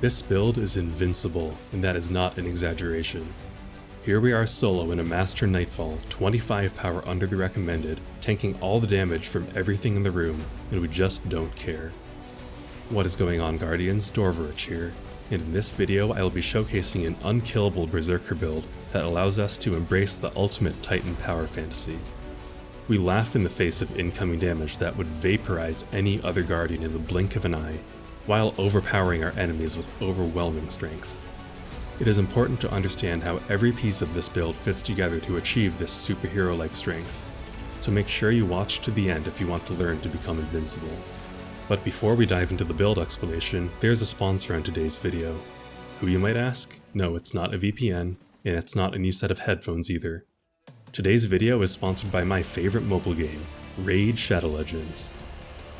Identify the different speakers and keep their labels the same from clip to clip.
Speaker 1: This build is invincible, and that is not an exaggeration. Here we are solo in a Master Nightfall, 25 power under the recommended, tanking all the damage from everything in the room, and we just don't care. What is going on, Guardians? Dorverich here, and in this video I will be showcasing an unkillable Berserker build that allows us to embrace the ultimate Titan power fantasy. We laugh in the face of incoming damage that would vaporize any other Guardian in the blink of an eye, while overpowering our enemies with overwhelming strength. It is important to understand how every piece of this build fits together to achieve this superhero-like strength, so make sure you watch to the end if you want to learn to become invincible. But before we dive into the build explanation, there's a sponsor on today's video. Who, you might ask? No, it's not a VPN, and it's not a new set of headphones either. Today's video is sponsored by my favorite mobile game, Raid Shadow Legends.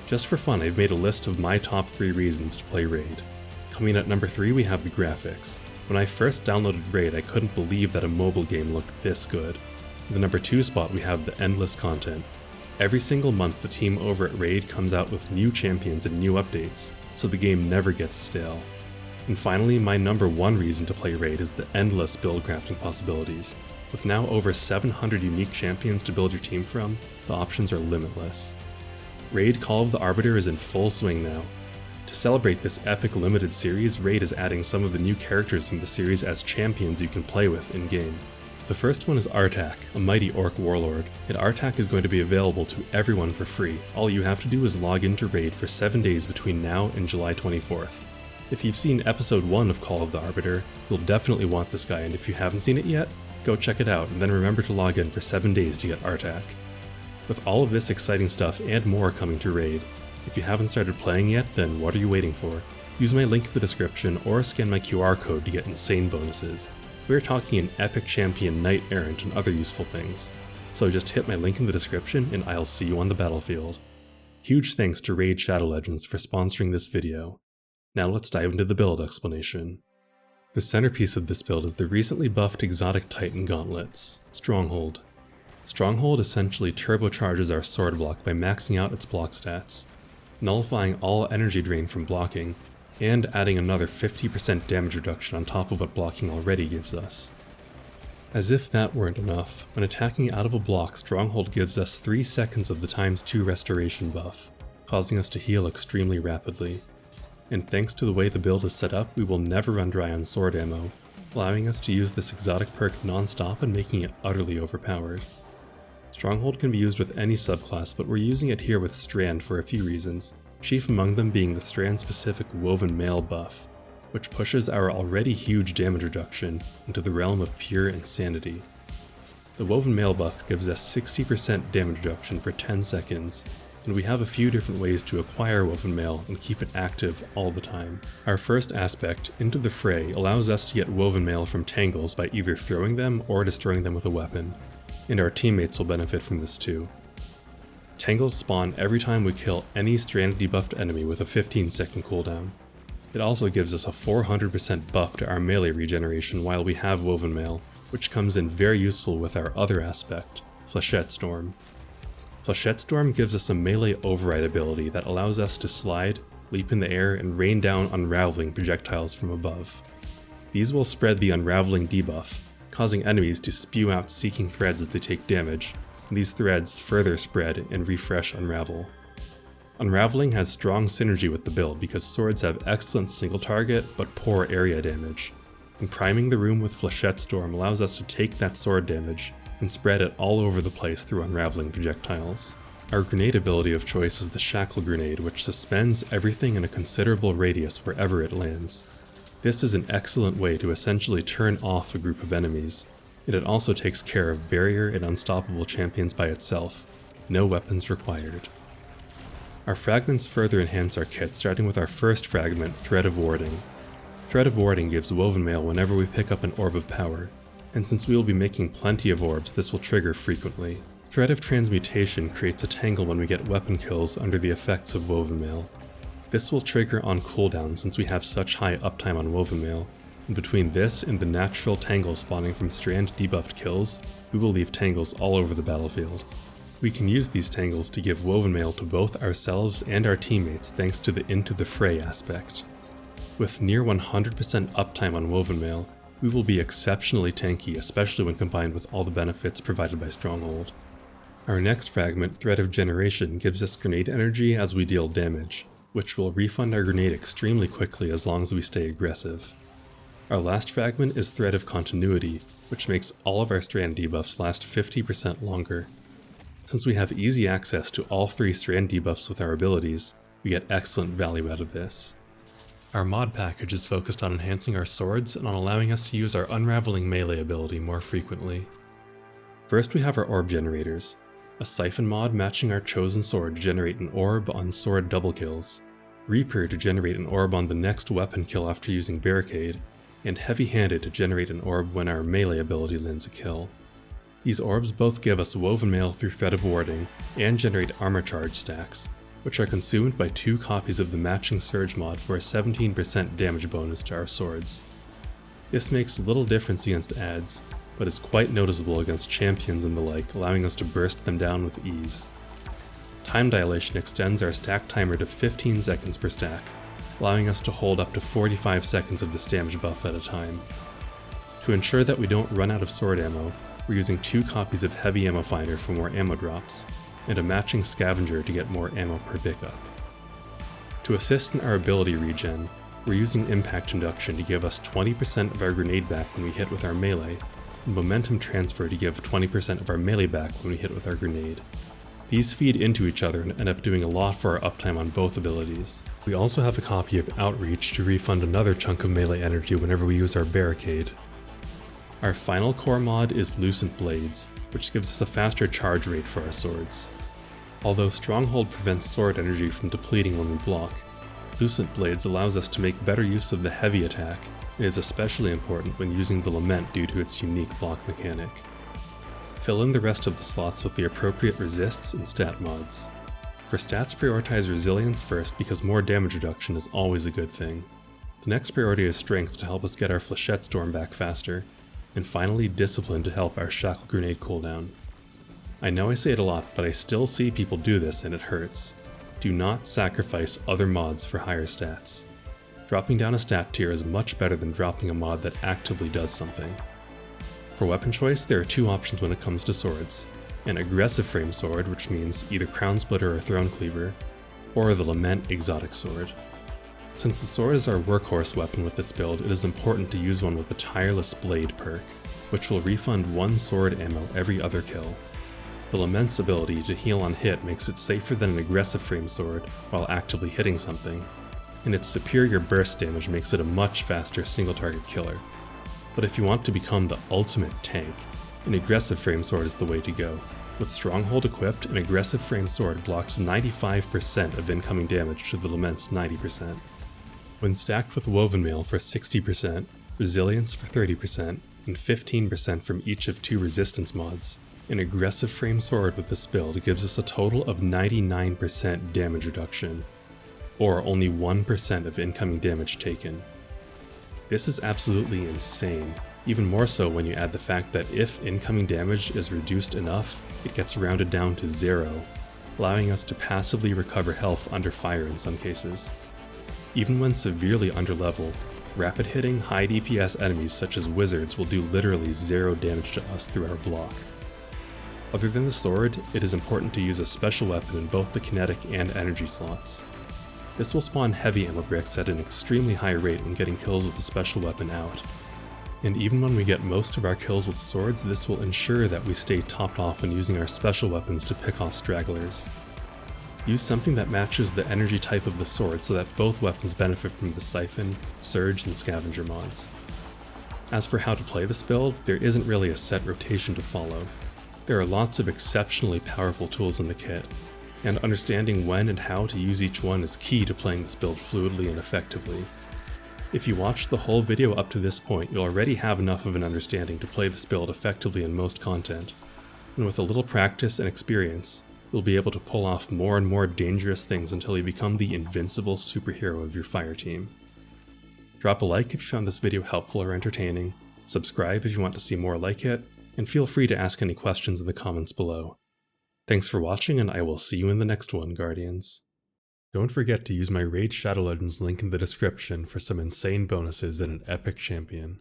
Speaker 1: Just for fun, I've made a list of my top 3 reasons to play Raid. Coming at number 3, we have the graphics. When I first downloaded Raid, I couldn't believe that a mobile game looked this good. In the number 2 spot, we have the endless content. Every single month, the team over at Raid comes out with new champions and new updates, so the game never gets stale. And finally, my number 1 reason to play Raid is the endless build crafting possibilities. With now over 700 unique champions to build your team from, the options are limitless. Raid Call of the Arbiter is in full swing now. To celebrate this epic limited series, Raid is adding some of the new characters from the series as champions you can play with in-game. The first one is Artak, a mighty orc warlord, and Artak is going to be available to everyone for free. All you have to do is log into Raid for 7 days between now and July 24th. If you've seen episode 1 of Call of the Arbiter, you'll definitely want this guy, and if you haven't seen it yet, go check it out, and then remember to log in for 7 days to get Artak. With all of this exciting stuff and more coming to Raid, if you haven't started playing yet, then what are you waiting for? Use my link in the description or scan my QR code to get insane bonuses. We're talking an epic champion knight errant and other useful things. So just hit my link in the description and I'll see you on the battlefield. Huge thanks to Raid Shadow Legends for sponsoring this video. Now let's dive into the build explanation. The centerpiece of this build is the recently buffed exotic Titan gauntlets, Stronghold. Stronghold essentially turbocharges our sword block by maxing out its block stats, nullifying all energy drain from blocking, and adding another 50% damage reduction on top of what blocking already gives us. As if that weren't enough, when attacking out of a block, Stronghold gives us 3 seconds of the ×2 restoration buff, causing us to heal extremely rapidly. And thanks to the way the build is set up, we will never run dry on sword ammo, allowing us to use this exotic perk non-stop and making it utterly overpowered. Stronghold can be used with any subclass, but we're using it here with Strand for a few reasons, chief among them being the Strand-specific Woven Mail buff, which pushes our already huge damage reduction into the realm of pure insanity. The Woven Mail buff gives us 60% damage reduction for 10 seconds, and we have a few different ways to acquire Woven Mail and keep it active all the time. Our first aspect, Into the Fray, allows us to get Woven Mail from Tangles by either throwing them or destroying them with a weapon, and our teammates will benefit from this too. Tangles spawn every time we kill any Strand debuffed enemy with a 15-second cooldown. It also gives us a 400% buff to our melee regeneration while we have Woven Mail, which comes in very useful with our other aspect, Flechette Storm. Flechette Storm gives us a melee override ability that allows us to slide, leap in the air, and rain down unraveling projectiles from above. These will spread the unraveling debuff, causing enemies to spew out seeking threads as they take damage, and these threads further spread and refresh Unravel. Unraveling has strong synergy with the build because swords have excellent single target but poor area damage, and priming the room with Flechette Storm allows us to take that sword damage and spread it all over the place through unraveling projectiles. Our grenade ability of choice is the Shackle Grenade, which suspends everything in a considerable radius wherever it lands. This is an excellent way to essentially turn off a group of enemies, and it also takes care of barrier and unstoppable champions by itself, no weapons required. Our fragments further enhance our kit, starting with our first fragment, Thread of Warding. Thread of Warding gives Woven Mail whenever we pick up an Orb of Power, and since we will be making plenty of orbs, this will trigger frequently. Thread of Transmutation creates a tangle when we get weapon kills under the effects of Woven Mail. This will trigger on cooldown since we have such high uptime on Woven Mail, and between this and the natural tangle spawning from Strand debuffed kills, we will leave tangles all over the battlefield. We can use these tangles to give Woven Mail to both ourselves and our teammates thanks to the Into the Fray aspect. With near 100% uptime on Woven Mail, we will be exceptionally tanky, especially when combined with all the benefits provided by Stronghold. Our next fragment, Thread of Generation, gives us grenade energy as we deal damage, which will refund our grenade extremely quickly as long as we stay aggressive. Our last fragment is Thread of Continuity, which makes all of our strand debuffs last 50% longer. Since we have easy access to all 3 strand debuffs with our abilities, we get excellent value out of this. Our mod package is focused on enhancing our swords and on allowing us to use our Unraveling melee ability more frequently. First we have our orb generators, a siphon mod matching our chosen sword to generate an orb on sword double kills, Reaper to generate an orb on the next weapon kill after using Barricade, and Heavy-Handed to generate an orb when our melee ability lands a kill. These orbs both give us Woven Mail through Thread of Warding and generate armor charge stacks, which are consumed by 2 copies of the matching Surge mod for a 17% damage bonus to our swords. This makes little difference against adds, but is quite noticeable against champions and the like, allowing us to burst them down with ease. Time Dilation extends our stack timer to 15 seconds per stack, allowing us to hold up to 45 seconds of this damage buff at a time. To ensure that we don't run out of sword ammo, we're using 2 copies of Heavy Ammo Finder for more ammo drops, and a matching Scavenger to get more ammo per pickup. To assist in our ability regen, we're using Impact Induction to give us 20% of our grenade back when we hit with our melee, and Momentum Transfer to give 20% of our melee back when we hit with our grenade. These feed into each other and end up doing a lot for our uptime on both abilities. We also have a copy of Outreach to refund another chunk of melee energy whenever we use our Barricade. Our final core mod is Lucent Blades, which gives us a faster charge rate for our swords. Although Stronghold prevents sword energy from depleting when we block, Lucent Blades allows us to make better use of the heavy attack, and is especially important when using the Lament due to its unique block mechanic. Fill in the rest of the slots with the appropriate resists and stat mods. For stats, prioritize Resilience first because more damage reduction is always a good thing. The next priority is Strength to help us get our Flechette Storm back faster, and finally Discipline to help our Shackle Grenade cooldown. I know I say it a lot, but I still see people do this and it hurts. Do not sacrifice other mods for higher stats. Dropping down a stat tier is much better than dropping a mod that actively does something. For weapon choice, there are 2 options when it comes to swords. An aggressive frame sword, which means either Crown Splitter or Throne Cleaver, or the Lament exotic sword. Since the sword is our workhorse weapon with this build, it is important to use one with the Tireless Blade perk, which will refund 1 sword ammo every other kill. The Lament's ability to heal on hit makes it safer than an aggressive frame sword while actively hitting something, and its superior burst damage makes it a much faster single target killer. But if you want to become the ultimate tank, an aggressive frame sword is the way to go. With Stronghold equipped, an aggressive frame sword blocks 95% of incoming damage to the Lament's 90%. When stacked with Woven Mail for 60%, Resilience for 30%, and 15% from each of 2 resistance mods, an aggressive frame sword with this build gives us a total of 99% damage reduction, or only 1% of incoming damage taken. This is absolutely insane, even more so when you add the fact that if incoming damage is reduced enough, it gets rounded down to 0, allowing us to passively recover health under fire in some cases. Even when severely underlevel, rapid hitting high DPS enemies such as wizards will do literally 0 damage to us through our block. Other than the sword, it is important to use a special weapon in both the kinetic and energy slots. This will spawn heavy ammo bricks at an extremely high rate when getting kills with the special weapon out. And even when we get most of our kills with swords, this will ensure that we stay topped off when using our special weapons to pick off stragglers. Use something that matches the energy type of the sword so that both weapons benefit from the Siphon, Surge, and Scavenger mods. As for how to play this build, there isn't really a set rotation to follow. There are lots of exceptionally powerful tools in the kit, and understanding when and how to use each one is key to playing this build fluidly and effectively. If you watched the whole video up to this point, you'll already have enough of an understanding to play this build effectively in most content, and with a little practice and experience, you'll be able to pull off more and more dangerous things until you become the invincible superhero of your fire team. Drop a like if you found this video helpful or entertaining, subscribe if you want to see more like it, and feel free to ask any questions in the comments below. Thanks for watching, and I will see you in the next one, Guardians. Don't forget to use my Raid Shadow Legends link in the description for some insane bonuses and an epic champion.